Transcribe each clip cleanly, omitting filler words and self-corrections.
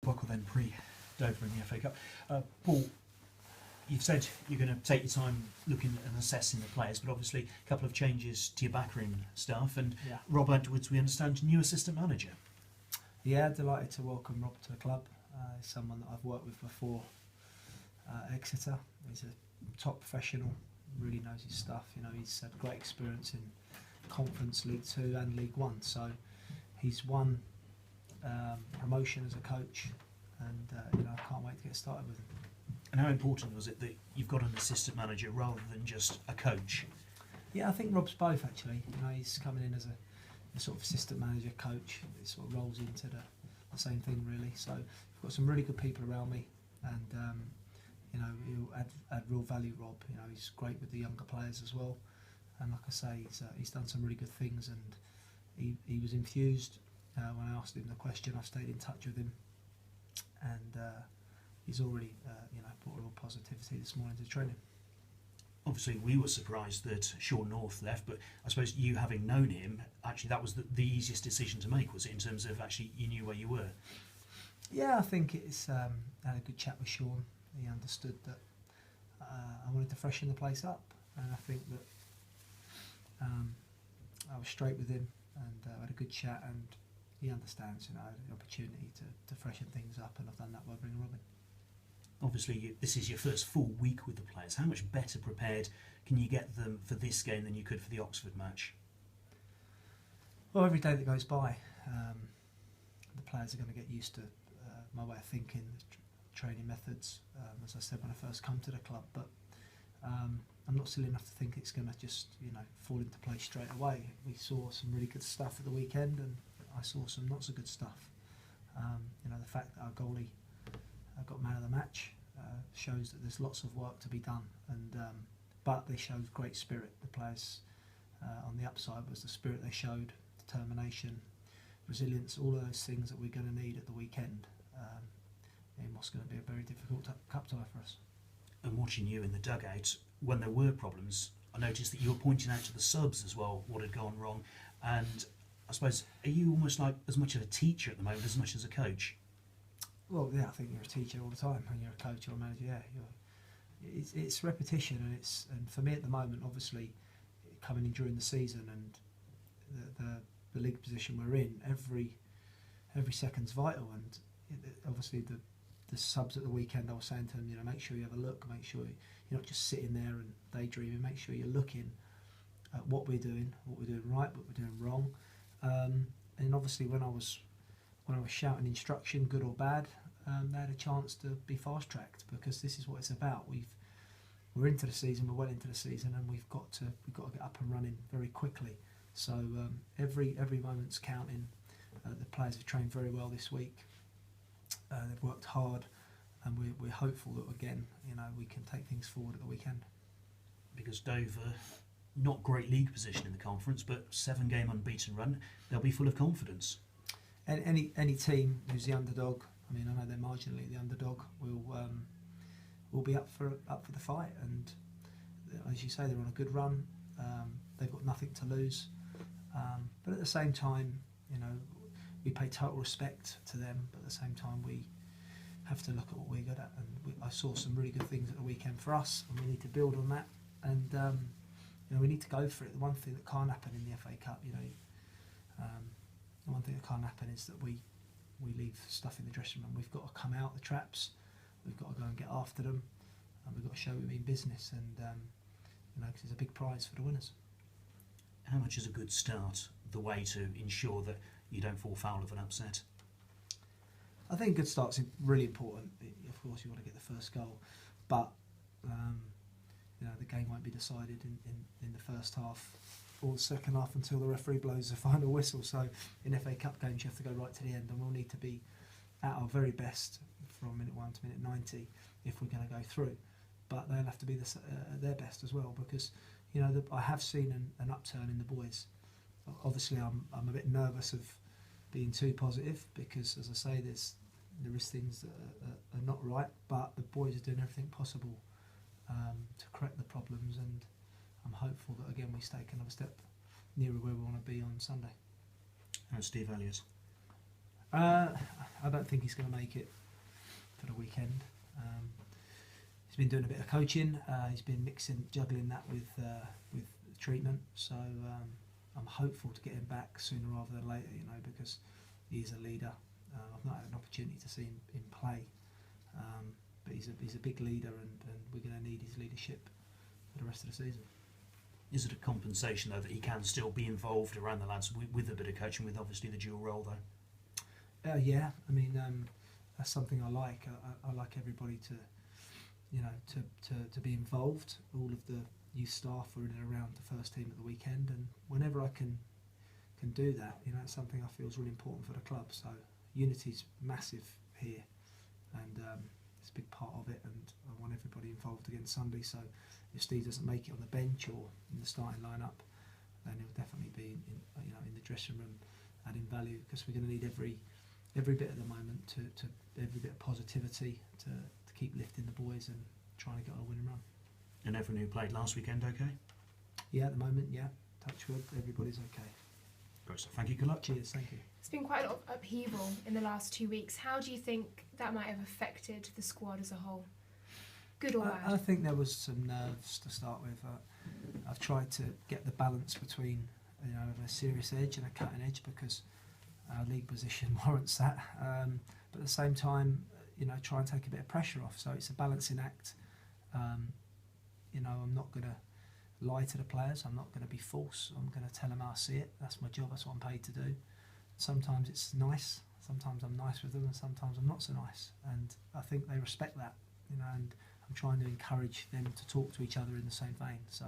Buckle then pre-Dover in the FA Cup. Paul, you've said you're going to take your time looking and assessing the players, but obviously a couple of changes to your backroom staff, and Rob Edwards, we understand, new assistant manager. Yeah, delighted to welcome Rob to the club. He's someone that I've worked with before Exeter. He's a top professional, really knows his stuff. You know, he's had great experience in Conference, League 2 and League 1, so he's won promotion as a coach, and you know, I can't wait to get started with him. And how important was it that you've got an assistant manager rather than just a coach? Yeah, I think Rob's both actually. You know, he's coming in as a sort of assistant manager, coach. It sort of rolls into the same thing really. So I've got some really good people around me, and you know, he'll add real value. Rob, you know, he's great with the younger players as well, and like I say, he's done some really good things, and he was infused when I asked him the question. I stayed in touch with him, and he's already you know, brought a real positivity this morning to training. Obviously, we were surprised that Sean North left, but I suppose you, having known him, actually that was the easiest decision to make, was it, in terms of actually you knew where you were? Yeah, I think it's I had a good chat with Sean. He understood that I wanted to freshen the place up, and I think that I was straight with him, and I had a good chat, and he understands, you know, the opportunity to freshen things up, and I've done that by bringing Robin. Obviously, this is your first full week with the players. How much better prepared can you get them for this game than you could for the Oxford match? Well, every day that goes by, the players are going to get used to my way of thinking, training methods, as I said when I first come to the club, but I'm not silly enough to think it's going to just, you know, fall into place straight away. We saw some really good stuff at the weekend, and I saw some not so good stuff. You know, the fact that our goalie got man of the match shows that there's lots of work to be done, and but they showed great spirit. The players on the upside was the spirit they showed, determination, resilience, all of those things that we're going to need at the weekend in what's going to be a very difficult cup tie for us. And watching you in the dugout, when there were problems, I noticed that you were pointing out to the subs as well what had gone wrong, and I suppose, are you almost like as much of a teacher at the moment as much as a coach? Well, yeah, I think you're a teacher all the time when you're a coach or a manager. Yeah, it's repetition, and for me at the moment, obviously, coming in during the season and the league position we're in, every second's vital, and obviously the subs at the weekend, I was saying to them, you know, make sure you have a look, make sure you're not just sitting there and daydreaming, make sure you're looking at what we're doing right, what we're doing wrong, and obviously when I was shouting instruction, good or bad, they had a chance to be fast-tracked, because this is what it's about. We're into the season, we're well into the season, and we've got to get up and running very quickly. So every moment's counting. The players have trained very well this week. They've worked hard, and we're hopeful that again, you know, we can take things forward at the weekend. Because Dover, not great league position in the conference, but 7-game unbeaten run, they'll be full of confidence. And any team who's the underdog, I mean, I know they're marginally the underdog, will be up for the fight. And as you say, they're on a good run. They've got nothing to lose. But at the same time, you know, we pay total respect to them. But at the same time, we have to look at what we're good at. And I saw some really good things at the weekend for us, and we need to build on that. And you know, we need to go for it. The one thing that can't happen in the FA Cup, you know. The one thing that can't happen is that we leave stuff in the dressing room. We've got to come out the traps. We've got to go and get after them, and we've got to show we mean business. And you know, because it's a big prize for the winners. How much is a good start the way to ensure that you don't fall foul of an upset? I think good start's really important. Of course, you want to get the first goal, but you know, the game won't be decided in the first half or the second half until the referee blows the final whistle. So in FA Cup games, you have to go right to the end, and we'll need to be at our very best from minute 1 to minute 90 if we're going to go through. But they'll have to be their best as well, because you know, I have seen an upturn in the boys. Obviously, I'm a bit nervous of being too positive, because, as I say, there is things that are not right. But the boys are doing everything possible to correct the problems, and I'm hopeful that again we take another step nearer where we want to be on Sunday. And Steve Elliott. I don't think he's going to make it for the weekend. He's been doing a bit of coaching. He's been juggling that with treatment. So I'm hopeful to get him back sooner rather than later. You know, because he's a leader. I've not had an opportunity to see him play, but he's a big leader, and we're going to need his leadership for the rest of the season. Is it a compensation though that he can still be involved around the lads with a bit of coaching, with obviously the dual role though? Yeah, I mean that's something I like. I like everybody to, you know, to be involved. All of the youth staff are in and around the first team at the weekend, and whenever I can do that, you know, it's something I feel is really important for the club. So unity's massive here, and it's a big part of it. And I want everybody involved again Sunday. So if Steve doesn't make it on the bench or in the starting lineup, then he'll definitely be in the dressing room adding value, because we're going to need every bit at the moment to every bit of positivity to keep lifting the boys and trying to get on a winning run. And everyone who played last weekend okay? Yeah, at the moment, yeah. Touch wood, everybody's okay. Great stuff. Thank you. Good luck. Cheers. Thank you. It's been quite a lot of upheaval in the last 2 weeks. How do you think that might have affected the squad as a whole? Good or bad? I think there was some nerves to start with. I've tried to get the balance between, you know, a serious edge and a cutting edge, because our league position warrants that. But at the same time, you know, try and take a bit of pressure off. So it's a balancing act. You know, I'm not going to lie to the players. I'm not going to be false. I'm going to tell them how I see it. That's my job. That's what I'm paid to do. Sometimes it's nice. Sometimes I'm nice with them, and sometimes I'm not so nice. And I think they respect that. You know, and I'm trying to encourage them to talk to each other in the same vein. So,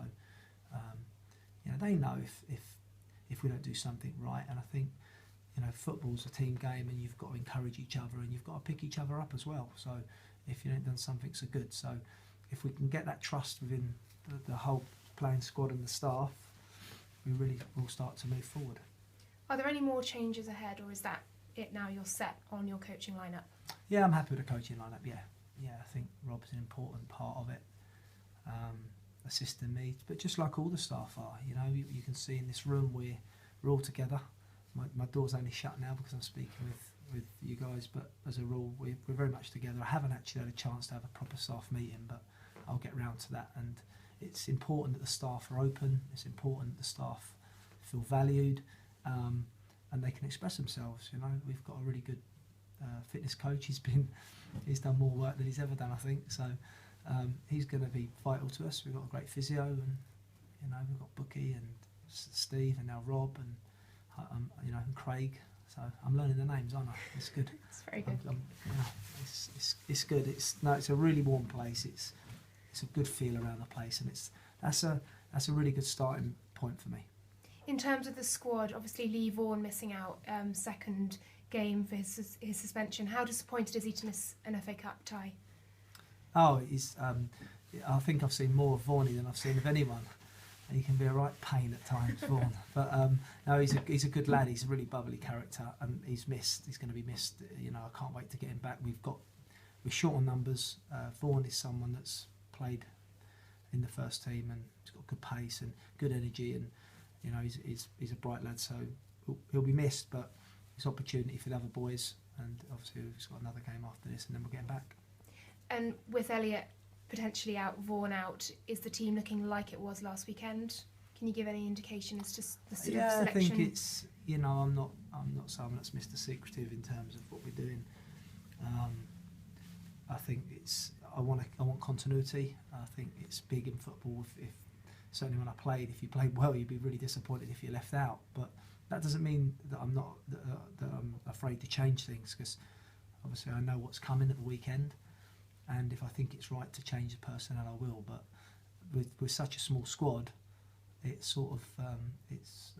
you know, they know if we don't do something right. And I think, you know, football's a team game, and you've got to encourage each other, and you've got to pick each other up as well. So if you ain't done something so good. So if we can get that trust within the whole playing squad and the staff, we really will start to move forward. Are there any more changes ahead, or is that it now? You're set on your coaching lineup? Yeah, I'm happy with the coaching lineup, yeah. Yeah, I think Rob's an important part of it, assisting me. But just like all the staff are, you know, you can see in this room we're all together. My door's only shut now because I'm speaking with you guys, but as a rule, we're very much together. I haven't actually had a chance to have a proper staff meeting, but I'll get round to that. And it's important that the staff are open. It's important that the staff feel valued, and they can express themselves. You know, we've got a really good fitness coach. He's done more work than he's ever done, I think. So he's going to be vital to us. We've got a great physio, and you know, we've got Bookie and Steve, and now Rob, and you know, and Craig. So I'm learning the names, aren't I? It's good. It's very good. It's good. It's a really warm place. It's a good feel around the place, and that's a really good starting point for me. In terms of the squad, obviously Lee Vaughan missing out, second game for his suspension. How disappointed is he to miss an FA Cup tie? Oh, I think I've seen more of Vaughan than I've seen of anyone. He can be a right pain at times, Vaughan. But no, he's a good lad. He's a really bubbly character, and he's missed. He's going to be missed. You know, I can't wait to get him back. We're short on numbers. Vaughan is someone that's played in the first team, and he's got good pace and good energy, and you know, he's a bright lad. So he'll be missed, but it's opportunity for the other boys, and obviously we've got another game after this, and then we're getting back. And with Elliot potentially out, Vaughan out, is the team looking like it was last weekend? Can you give any indication as to the sort of selection? I think it's, you know, I'm not someone that's Mr. Secretive in terms of what we're doing. I think I want continuity. I think it's big in football. If certainly when I played, if you played well, you'd be really disappointed if you're left out. But that doesn't mean that I'm not that I'm afraid to change things, because obviously I know what's coming at the weekend. And if I think it's right to change the personnel, I will. But with such a small squad, it's sort of I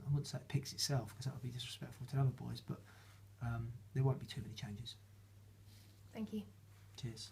wouldn't say it picks itself, because that would be disrespectful to the other boys. But there won't be too many changes. Thank you. Cheers.